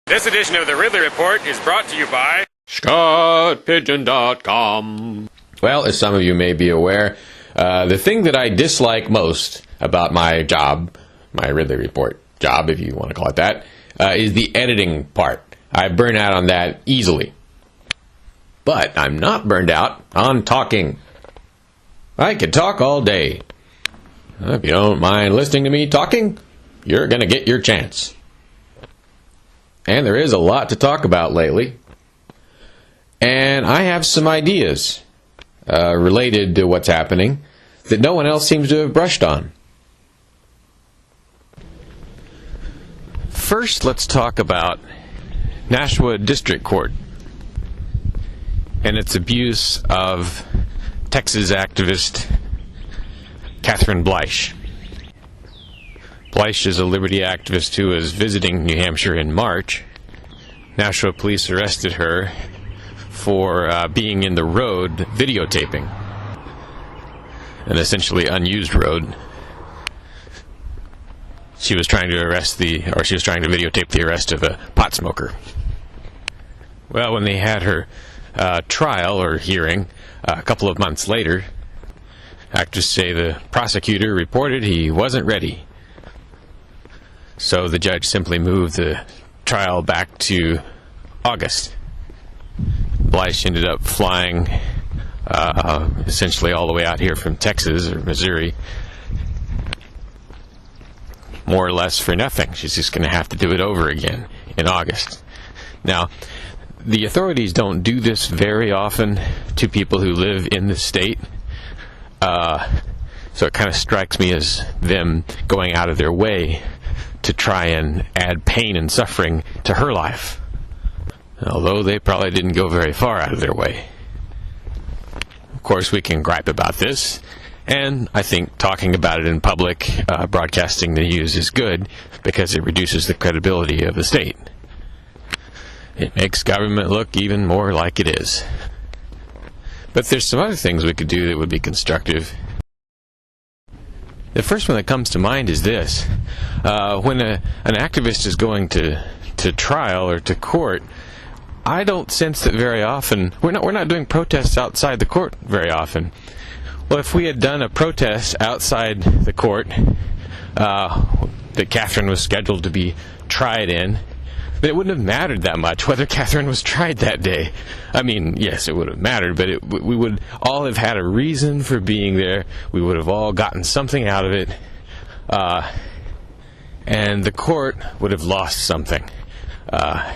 This edition of the Ridley Report is brought to you by ScottPigeon.com. Well, as some of you may be aware, the thing that I dislike most about my job, my Ridley Report job, if you want to call it that, is the editing part. I burn out on that easily. But I'm not burned out on talking. I could talk all day. If you don't mind listening to me talking, you're going to get your chance. And there is a lot to talk about lately. And I have some ideas related to what's happening that no one else seems to have brushed on. First, let's talk about Nashua District Court and its abuse of Texas activist Catherine Bleish. Bleish is a liberty activist who was visiting New Hampshire in March. Nashua police arrested her for being in the road videotaping, an essentially unused road. She was trying to videotape the arrest of a pot smoker. Well, when they had her trial or hearing a couple of months later, actors say the prosecutor reported he wasn't ready. So the judge simply moved the trial back to August. Bleish ended up flying essentially all the way out here from Texas or Missouri, more or less for nothing. She's just going to have to do it over again in August. Now, the authorities don't do this very often to people who live in the state, so it kind of strikes me as them going out of their way to try and add pain and suffering to her life, although they probably didn't go very far out of their way. Of course, we can gripe about this, and I think talking about it in public, broadcasting the news is good because it reduces the credibility of the state. It makes government look even more like it is. But there's some other things we could do that would be constructive. The first one that comes to mind is this. When an activist is going to trial or to court, I don't sense that very often. We're not doing protests outside the court very often. Well, if we had done a protest outside the court that Catherine was scheduled to be tried in, then it wouldn't have mattered that much whether Catherine was tried that day. I mean, yes, it would have mattered, but we would all have had a reason for being there. We would have all gotten something out of it, and the court would have lost something. I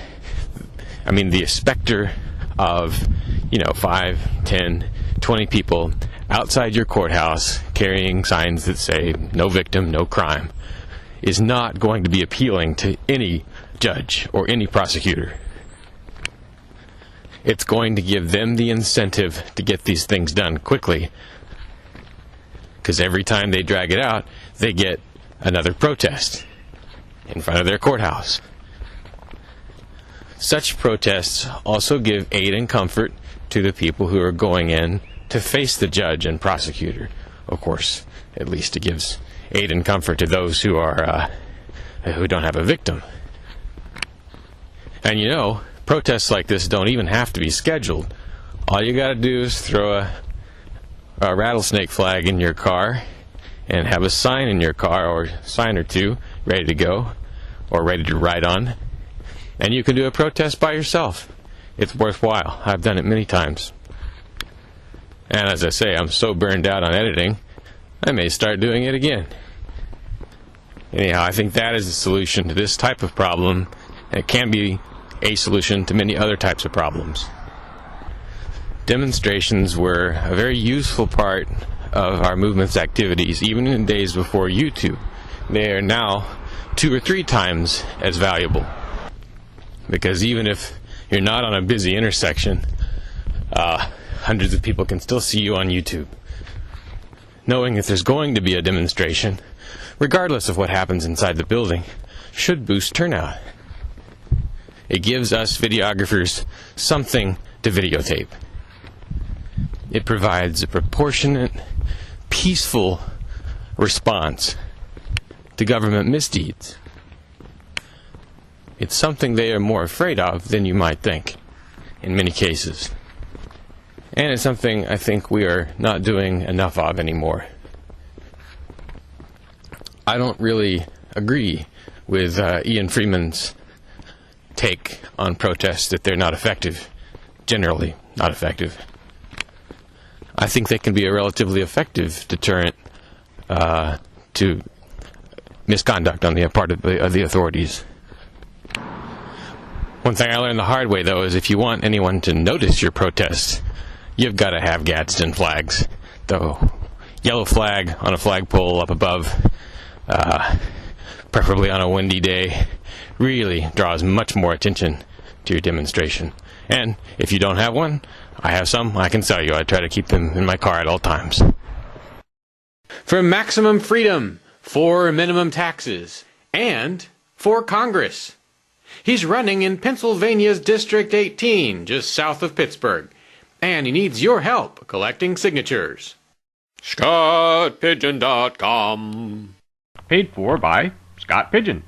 mean, the specter of 5, 10, 20 people outside your courthouse carrying signs that say no victim, no crime is not going to be appealing to any judge or any prosecutor. It's going to give them the incentive to get these things done quickly, because every time they drag it out, they get another protest in front of their courthouse. Such protests also give aid and comfort to the people who are going in to face the judge and prosecutor. Of course, at least it gives aid and comfort to those who don't have a victim. And protests like this don't even have to be scheduled. All you got to do is throw a rattlesnake flag in your car and have a sign in your car, or a sign or two, ready to go or ready to ride on. And you can do a protest by yourself. It's worthwhile. I've done it many times. And as I say, I'm so burned out on editing, I may start doing it again. Anyhow, I think that is the solution to this type of problem, and it can be a solution to many other types of problems. Demonstrations were a very useful part of our movement's activities, even in days before YouTube. They are now 2 or 3 times as valuable, because even if you're not on a busy intersection, hundreds of people can still see you on YouTube. Knowing that there's going to be a demonstration, regardless of what happens inside the building, should boost turnout. It gives us videographers something to videotape. It provides a proportionate, peaceful response to government misdeeds. It's something they are more afraid of than you might think, in many cases. And it's something I think we are not doing enough of anymore. I don't really agree with Ian Freeman's take on protests that they're not effective. Generally, not effective. I think they can be a relatively effective deterrent to misconduct on the part of the authorities. One thing I learned the hard way, though, is if you want anyone to notice your protests, you've got to have Gadsden flags. The yellow flag on a flagpole up above, preferably on a windy day, really draws much more attention to your demonstration. And if you don't have one, I have some. I can sell you. I try to keep them in my car at all times. For maximum freedom, for minimum taxes, and for Congress. He's running in Pennsylvania's District 18, just south of Pittsburgh, and he needs your help collecting signatures. ScottPigeon.com. Paid for by Scott Pigeon.